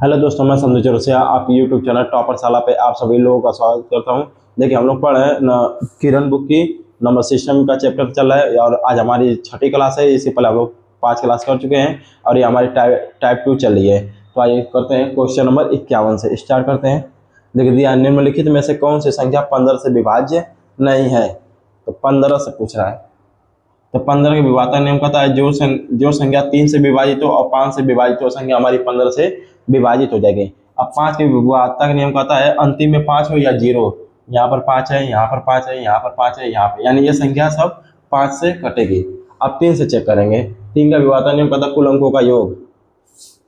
Hello दोस्तों, मैं संजय चौरसिया आपकी यूट्यूब चैनल टॉपर शाला पे आप सभी लोगों का स्वागत करता हूं। देखिए, हम लोग पढ़ रहे हैं न किरण बुक की नंबर सिस्टम का चैप्टर चल रहा है और आज हमारी छठी क्लास है। इससे पहले हम लोग 5 क्लास कर चुके हैं और ये हमारी टाइप 2 चल रही है। तो आइए करते हैं क्वेश्चन नंबर 51 से स्टार्ट करते हैं। देखिए, दिया निम्नलिखित में से कौन सी संख्या 15 से विभाज्य नहीं है। तो 15 से पूछ रहा है। तो 15 के विभाजन नियम कहता है जो संख्या 3 से विभाजित हो और 5 से विभाजित हो, संख्या हमारी 15 से विभाजित हो जाएगी। अब 5 के विभाजन का नियम कहता है अंतिम में 5 हो या 0। यहाँ पर 5 है, यहाँ पर 5 है, यहाँ पर 5 है, यहाँ पर, यानी ये संख्या सब 5 से कटेगी। अब 3 से चेक करेंगे। 3 का विभाजन नियम कहता है कुल अंकों का योग।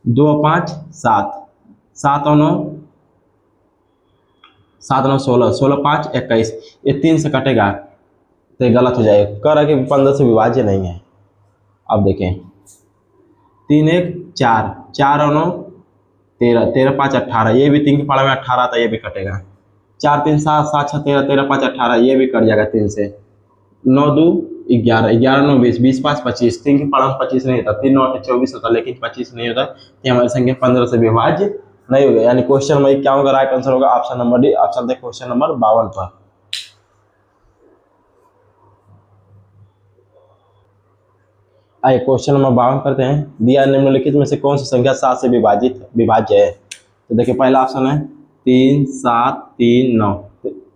2 और 5 7, 7 और 9 7 9 16, 16 5 21। ये 3 से कटेगा तो गलत हो जाएगा। कह रहा है कि 15 से विभाज्य नहीं है। अब देखें, 3 1 4, 4 और 9 13, 13 5 18, ये भी 3 की पारा में 18 था, ये भी कटेगा। 4 3 7, 7 6 13, 13 5 18, ये भी कट जाएगा 3 से। 9 2 11, 11 9 20, 20 5 25, 3 की पारा में 25 नहीं होता, 3 9 8 24 होता, लेकिन 25 नहीं होता। ये हमारी संख्या 15 से विभाज्य नहीं होगा। यानी क्वेश्चन नंबर 51 का राइट आंसर होगा ऑप्शन नंबर डी। अब चलते हैं क्वेश्चन नंबर 52 पर। आइए क्वेश्चन नंबर 52 करते हैं। दिया निम्नलिखित में से कौन सी संख्या 7 से विभाज्य है। तो देखिए, पहला ऑप्शन है 3 7 3 9।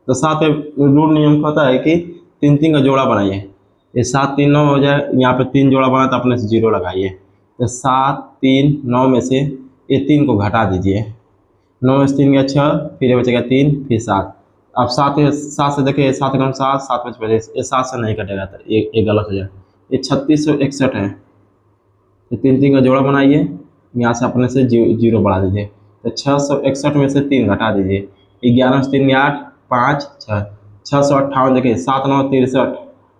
तो 7 में रूल नियम कहता है कि 3 3 का जोड़ा बनाइए। ये 7 3 9 हो जाए, यहाँ पे 3 जोड़ा बना तो अपने से 0 लगाइए। तो 7 3 9 में से ये 3 को घटा दीजिए। 9 में से 3 गया 6, फिर ये बचेगा 3, फिर 7। अब 7 से देखिए, 7 कम 7, 7 5 25, ये 7 से नहीं कटेगा तो ये गलत हो जाए। ये 3661 है। तो 3 3 का जोड़ा बनाइए, यहाँ से अपने से 0 बढ़ा दीजिए। तो 661 में से 3 घटा दीजिए। 11 से 3 8 5 6, 658। देखिए 7 9 63,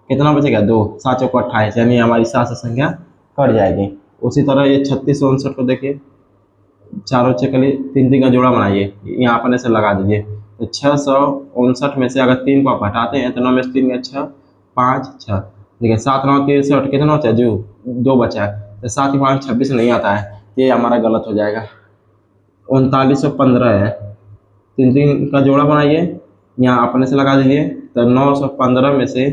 कितना बचेगा 2, 7 चौको 28, यानी हमारी 7 से संख्या कट जाएगी। उसी तरह ये 3659 को देखिए, चारों चेक के लिए 3 3 का जोड़ा बनाइए, यहाँ अपने से लगा दीजिए। तो 659 में से अगर 3 को आप हटाते हैं तो 9 में से 3 5 5 6। देखिए 7 9 63, कितना बचा जो 2 बचा है। तो 7 की 5 26 नहीं आता है, ये हमारा गलत हो जाएगा। 3915 है। 3 3 का जोड़ा बनाइए, यहाँ अपने से लगा दीजिए। तो 915 में से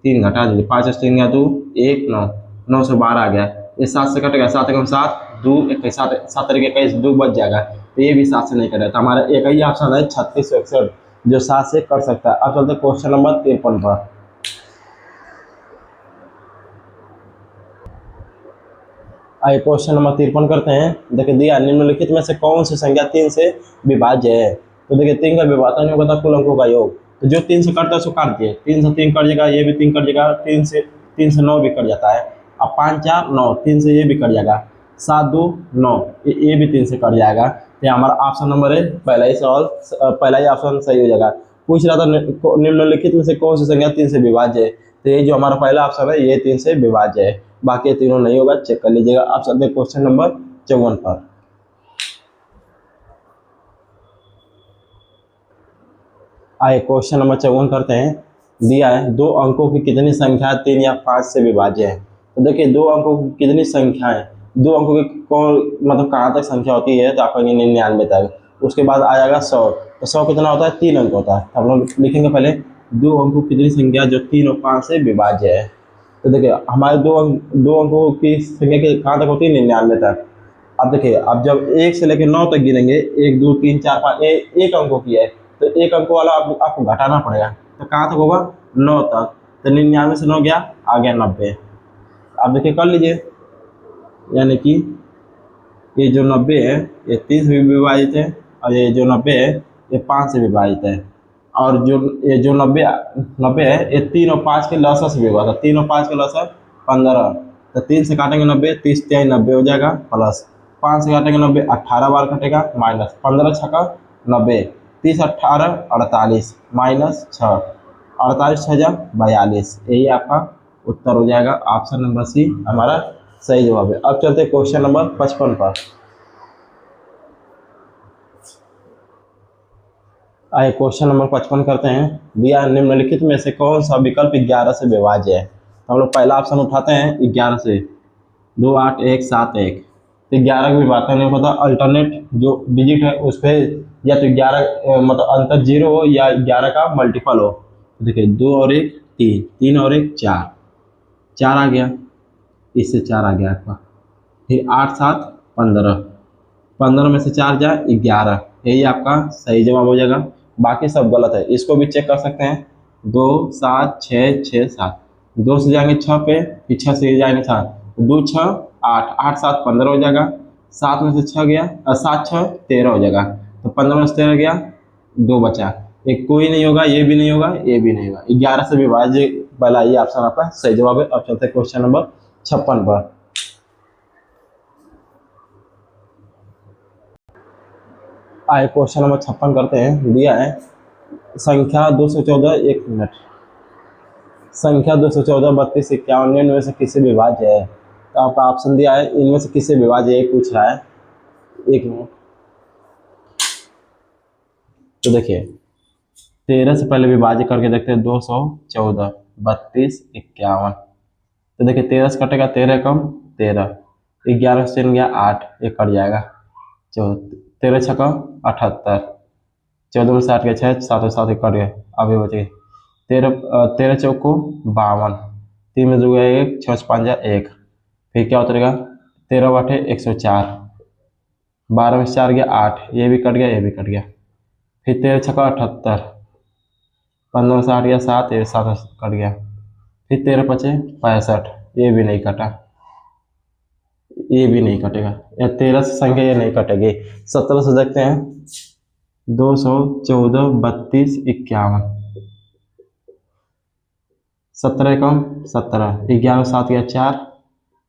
3 घटा दीजिए। 5 3 गया 2 1 9, 912 आ गया। ये 7 से कटेगा, 7 कम 7 2 21, 7 तरीके 21, 2 बच जाएगा। तो ये भी 7 से नहीं कटेगा। तो हमारा एक ही ऑप्शन है 3661 जो 7 से कर सकता है। अब चलते क्वेश्चन नंबर 53 पर। आइए क्वेश्चन नंबर 53 करते हैं। देखिए, दिया निम्नलिखित में से कौन सी संख्या 3 से विभाज्य है। तो देखिए, 3 का विभाजन योग होता है कुल अंकों का योग। तो जो 3 से कटता है उसको काट दिए। 3 से 3 कट जाएगा, ये भी 3 कट जाएगा। 3 से 9 भी कट जाता है। अब 5 4 9, 3 से ये भी कट जाएगा। 7 2 9, ये भी 3 से कट जाएगा। तो हमारा ऑप्शन नंबर है पहला ही सवाल, पहला ही ऑप्शन सही हो जाएगा। पूछ रहा था निम्नलिखित में से कौन सी संख्या 3 से विभाज्य है। तो ये जो हमारा पहला ऑप्शन है ये 3 से विभाज्य है, बाकी तीनों नहीं होगा, चेक कर लीजिएगा। आप चलते हैं क्वेश्चन नंबर 54 पर। आइए क्वेश्चन नंबर 54 करते हैं। दिया है 2 अंकों की कितनी संख्या 3 या 5 से विभाज्य है। तो देखिए, 2 अंकों की कितनी संख्या है, 2 अंकों की कौन मतलब कहाँ तक संख्या होती है। तो आपका 99 तक। उसके बाद आ जाएगा 100। तो 100 कितना होता है, 3 अंक होता है। हम लोग लिखेंगे पहले 2 अंकों की कितनी संख्या जो 3 और 5 से विभाज्य है। तो देखिए, हमारे 2 अंकों की संख्या के कहाँ तक होती है, 99 तक। अब देखिए, अब जब 1 से लेकर 9 तक गिनेंगे, 1 2 3 4 5, एक अंकों की है तो एक अंकों वाला आपको घटाना पड़ेगा। तो कहाँ तक होगा, 9 तक। तो 99 से 9 गया, आ गया 90। अब देखिए कर लीजिए, यानी कि ये जो 90 है ये 3 से विभाजित है और ये जो 90 है ये 5 से विभाजित है। और ये जो 90 है ये 3 और 5 के लसर से भी हुआ था। 3 और 5 के लसर 15। तो 3 से काटेंगे 90, 30 3 90 हो जाएगा, प्लस 5 से काटेंगे 90, 18 बार कटेगा, माइनस 15 छक्का 90, 30 18 48, माइनस 6, 48 6 42। यही आपका उत्तर हो जाएगा। ऑप्शन नंबर सी हमारा सही जवाब है। अब चलते क्वेश्चन नंबर 55 पर। आइए क्वेश्चन नंबर 55 करते हैं। दिया निम्नलिखित में से कौन सा विकल्प 11 से विभाज्य है। तो हम लोग पहला ऑप्शन उठाते हैं 11 से, 2 8 1 7 1। तो 11 का विभाजन नहीं पता, अल्टरनेट जो डिजिट है उस पर या तो 11 मतलब अंतर 0 हो या 11 का मल्टीपल हो। तो देखिए 2 और 1 3, 3 और 1 4, 4 आ गया, इससे 4 आ गया आपका। फिर 8 7 15, 15 में से 4 जाए 11, यही आपका सही जवाब हो जाएगा। बाकी सब गलत है, इसको भी चेक कर सकते हैं। 2 7 6 6 7, 2 से जाएंगे 6 पे, फिर 6 से जाएंगे 7, 2 6 8, 8 7 15 हो जाएगा। 7 में से 6 गया, 7 6 13 हो जाएगा। तो 15 में से 13 गया, 2 बचा, एक कोई नहीं होगा, ये भी नहीं होगा, ये भी नहीं होगा। 11 से विभाज्य वाला ये ऑप्शन आपका सही जवाब है। अब चलते हैं क्वेश्चन नंबर 56 पर। आए क्वेश्चन नंबर 56 करते हैं। दिया है संख्या 214, 1 मिनट, संख्या 214 32 51 इनमें से किससे विभाज्य है। तो आपका ऑप्शन दिया है इनमें से किससे विभाज्य है, पूछ रहा है। 1 मिनट। तो देखिए 13 से पहले विभाज्य करके देखते हैं। 214 32 51, तो देखिए 13 से कटेगा, 13 कम 13, 11 से गया 8, ये कट जाएगा। 13 छक्का 78, 14 में से 8 गया 6, 7 7 कट गए, अब ये बचे 13 चौको 52, 3 में जो गया 1, 6 से 5 1, फिर क्या उतरेगा 13 बटे 104, 12 में से 4 गया 8, ये भी कट गया, ये भी कट गया। फिर 13 छक्का 78, 15 में से 8 गया 7, ये 7 कट गया। फिर 13 पचे 65, ये भी नहीं कटा, ये भी नहीं कटेगा, या 13 से संख्या ये नहीं कटेगी। 17 से देखते हैं। 214 32 51, 17 कम 17, 11 7 गया 4,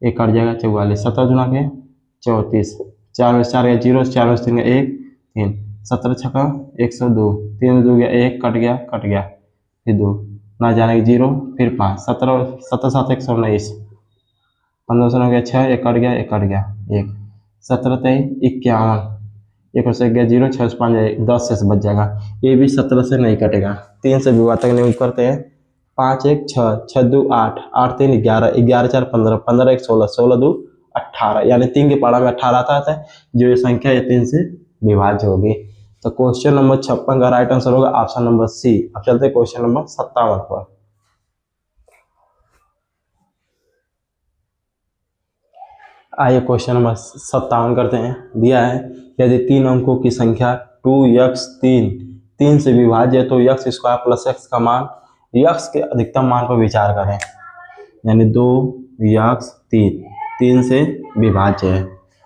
एक कट जाएगा 44, 17 गुना के 34, 4 में 4 गया 0, 4 में 3 गया 1 3, 17 छक्का 102, 3 में 2 गया 1, कट गया, फिर 2 ना जाने के 0, फिर 5, 17 7 7 119, 15 से हो गया 6, एक कट गया 1, 17 23 51, 1 से गया 0, 6 से 5 10 से बच जाएगा, ये भी 17 से नहीं कटेगा। 3 से विभाजक नियम करते हैं। 5 1 6, 6 2 8, 8 3 11, 11 4 15, 15 1 16, 16 2 18, यानी 3 के पारा में 18 आता है, जो ये संख्या ये 3 से विभाज्य होगी। तो क्वेश्चन नंबर 56 का राइट आंसर होगा ऑप्शन नंबर सी। अब चलते हैं क्वेश्चन नंबर 57 पर। आइए क्वेश्चन नंबर 57 करते हैं। दिया है यदि 3 अंकों की संख्या 2x3 3 से विभाज्य है तो x स्क्वायर प्लस x का मान x के अधिकतम मान पर विचार करें। यानी 2x3 3 से विभाज्य है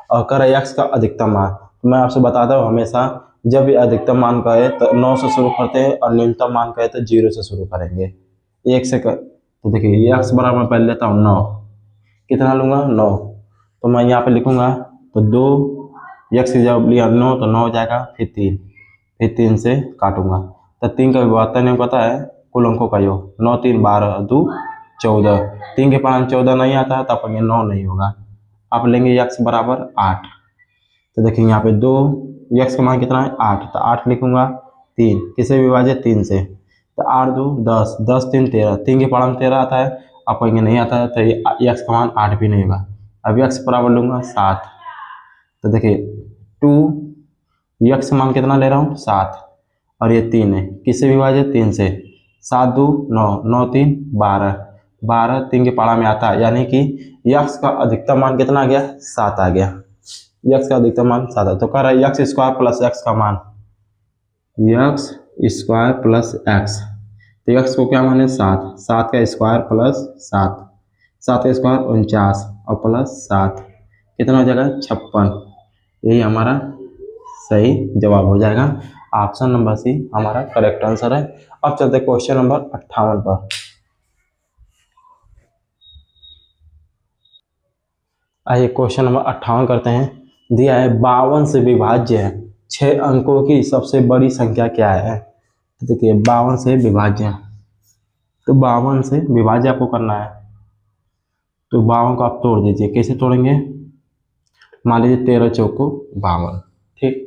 और कर x का अधिकतम मान। तो मैं आपसे बताता हूँ हमेशा जब भी अधिकतम मान कहे तो 9 से शुरू करते हैं और न्यूनतम मान कहे तो 0 से शुरू करेंगे। 1 से तो देखिए x बराबर मैं पहले लेता हूँ 9, कितना लूँगा 9, तो मैं यहाँ पे लिखूंगा तो 2 x की जब लिया 9 तो 9 हो जाएगा, फिर 3 से काटूंगा। तो 3 का विभाजन नहीं पता है, कुल अंकों का योग 9 3 12 2 14, 3 के पास 14 नहीं आता है तो अपन ये 9 नहीं होगा। आप लेंगे x बराबर 8, तो देखिए यहाँ पे 2 x का मान कितना है 8, तो 8 लिखूंगा। 3 किसे विभाजित 3 से, तो 8 2 10, 10 3 13, 3 के पास 13 आता है, अपन ये नहीं आता है तो ये x का मान 8 भी नहीं होगा। अब x बराबर लूँगा 7, तो देखिए 2 x मान कितना ले रहा हूँ 7 और ये 3 है, किससे विभाजित 3 से, 7 2 9, 9 3 12, 12 3 के पारा में आता है, यानी कि x का अधिकतम मान कितना आ गया 7 आ गया। x का अधिकतम मान 7 है, तो कह रहा है x स्क्वायर प्लस x का मान x स्क्वायर प्लस x, तो x को क्या माने 7, 7 का स्क्वायर प्लस 7, 7 का स्क्वायर 49 और प्लस 7 कितना हो जाएगा 56, यही हमारा सही जवाब हो जाएगा। ऑप्शन नंबर सी हमारा करेक्ट आंसर है। अब चलते क्वेश्चन नंबर 58 पर। आइए क्वेश्चन नंबर 58 करते हैं। दिया है 52 से विभाज्य है 6 अंकों की सबसे बड़ी संख्या क्या है। तो देखिए 52 से विभाज्य, तो 52 से विभाज्य आपको करना है, तो 52 को आप तोड़ दीजिए। कैसे तोड़ेंगे, मान लीजिए 13 चौको 52, ठीक।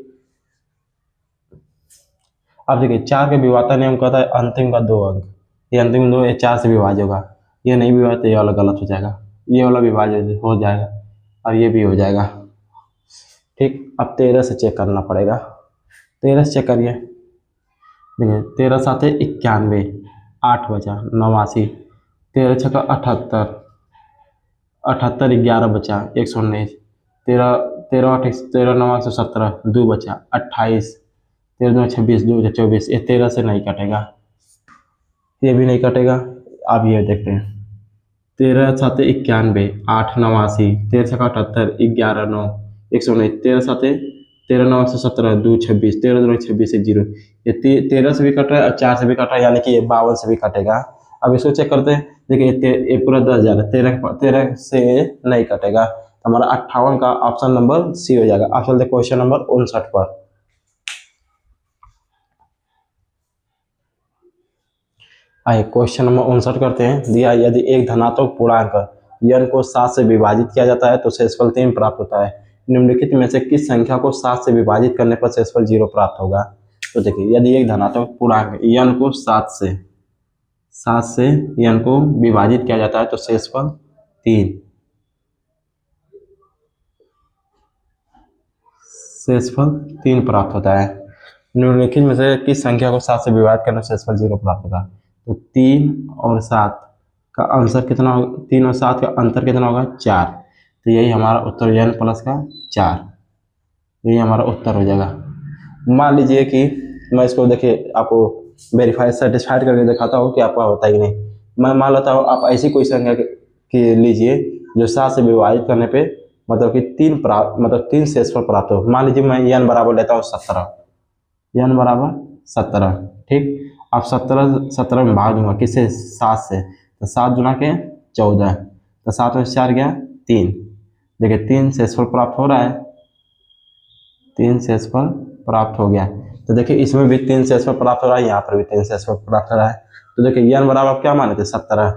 अब देखिए 4 के विभाजन नियम कहता है अंतिम का 2 अंक, ये अंतिम 2 ये 4 से विभाज्य होगा, ये नहीं विभाज्य तो ये वाला गलत हो जाएगा, ये वाला विभाज्य हो जाएगा और ये भी हो जाएगा। ठीक, अब 13 से चेक करना पड़ेगा। 13 से चेक करिए। देखिए 13 सात 91, 8 बचा 89, 13 छक्का 78, 78 11 बचा 119, 13 13 8 13 9 117, 2 बचा 28, 13 2 26, 2 बचा 24। ये 13 से नहीं कटेगा, ये भी नहीं कटेगा। अब ये देखते हैं 13 सात 91, 8 89, 13 छक्का 78, 11 9 119, 13 सात 13 9 117, 2 26, 13 2 26 1 0। ये 13 से भी कट रहा है और 4 से भी कट रहा है, यानी कि ये 52 से भी कटेगा। अब इसको चेक करते हैं। देखिए ये पूरा 10,000 है, 13 से नहीं कटेगा, तो हमारा 58 का ऑप्शन नंबर सी हो जाएगा। अब चलते क्वेश्चन नंबर 59 पर। आइए क्वेश्चन नंबर 59 करते हैं। दिया यदि एक धनात्मक पूर्णांक n को 7 से विभाजित किया जाता है तो शेषफल 3 प्राप्त होता है। निम्नलिखित में से किस संख्या को 7 से विभाजित करने पर शेषफल 0 प्राप्त होगा? तो देखिए यदि एक धनात्मक पूर्णांक n को 7 से n को विभाजित किया जाता है तो शेषफल 3 प्राप्त होता है। निम्नलिखित में से किस संख्या को 7 से विभाजित करने से शेषफल 0 प्राप्त होगा? तो 3 और 7 का आंसर कितना होगा? 3 और 7 का अंतर कितना होगा? 4। तो यही हमारा उत्तर n प्लस का 4, यही हमारा उत्तर हो जाएगा। मान लीजिए कि मैं इसको देखिए आपको वेरीफाई सेटिस्फाइड करके दिखाता हूँ कि आपका होता है कि नहीं। मैं मान लेता हूँ आप ऐसी कोई संख्या की लीजिए जो 7 से विभाजित करने पे मतलब कि 3 शेषफल प्राप्त हो। मान लीजिए मैं n बराबर लेता हूँ 17, n बराबर 17। ठीक, अब 17 में भाग दूंगा किससे? 7 से, तो 7 गुना के 14, तो 7 में 4 गया 3। देखिए 3 शेषफल प्राप्त हो रहा है, 3 शेषफल प्राप्त हो गया। तो देखिए इसमें भी 3 शेषफल प्राप्त हो रहा है, यहाँ पर भी 3 शेषफल प्राप्त हो रहा है। तो देखिए n बराबर क्या माने थे? 17,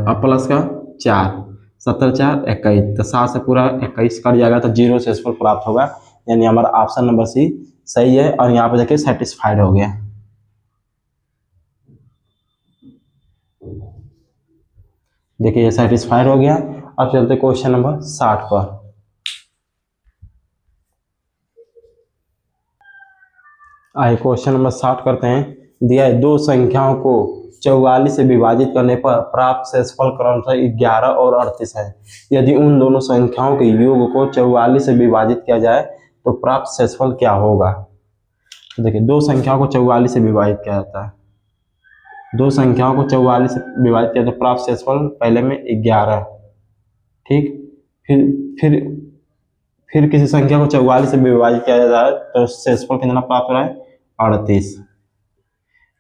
अब प्लस का 4, 17 4 21, तो 7 से पूरा 21 कट जाएगा तो 0 शेषफल प्राप्त होगा। यानी हमारा ऑप्शन नंबर सी सही है। और यहाँ पे देखिए सेटिस्फाइड हो गया। देखिए ये सेटिस्फाइड हो गया। अब चलते क्वेश्चन नंबर 60 पर। आइए क्वेश्चन नंबर 60 करते हैं। दिया है दो संख्याओं को 44 से विभाजित करने पर प्राप्त शेषफल क्रमशः 11 और 38 है। यदि उन दोनों संख्याओं के योग को 44 से विभाजित किया जाए तो प्राप्त शेषफल क्या होगा? तो देखिए दो संख्याओं को 44 से विभाजित किया जाता है, दो संख्याओं को 44 से विभाजित किया तो प्राप्त शेषफल पहले में 11। ठीक, फिर किसी संख्या को 44 से विभाजित किया जाता है तो शेषफल कितना प्राप्त हो रहा है? 38।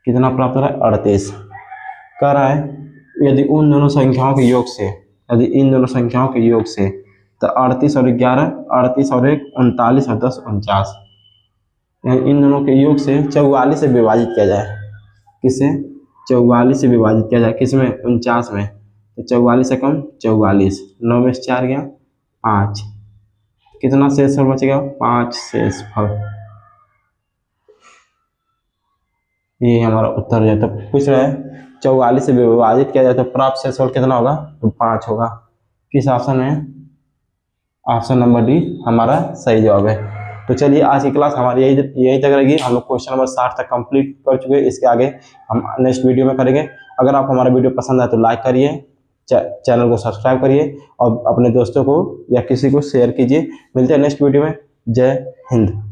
कितना प्राप्त हो रहा है? 38 कह रहा है। यदि उन दोनों संख्याओं के योग से, यदि इन दोनों संख्याओं के योग से, तो 38 और 11, 38 और 1 39 और 10 49, इन दोनों के योग से 44 से विभाजित किया जाए। किससे? 44 से विभाजित किया जाए किसमें? 49 में। तो 44 से कम 44, 9 में से 4 गया 5, कितना शेषफल बचेगा? 5 शेषफल। ये हमारा उत्तर है। तो पूछ रहा है 44 से विभाजित किया जाए तो प्राप्त शेषफल कितना होगा? तो 5 होगा। किस ऑप्शन में? ऑप्शन नंबर डी हमारा सही जवाब है। तो चलिए आज की क्लास हमारी यही तक रहेगी। हम लोग क्वेश्चन नंबर 60 तक कंप्लीट कर चुके हैं। इसके आगे हम नेक्स्ट वीडियो में करेंगे। अगर आपको हमारा वीडियो पसंद आए तो लाइक करिए, चैनल को सब्सक्राइब करिए और अपने दोस्तों को या किसी को शेयर कीजिए। मिलते हैं नेक्स्ट वीडियो में। जय हिंद।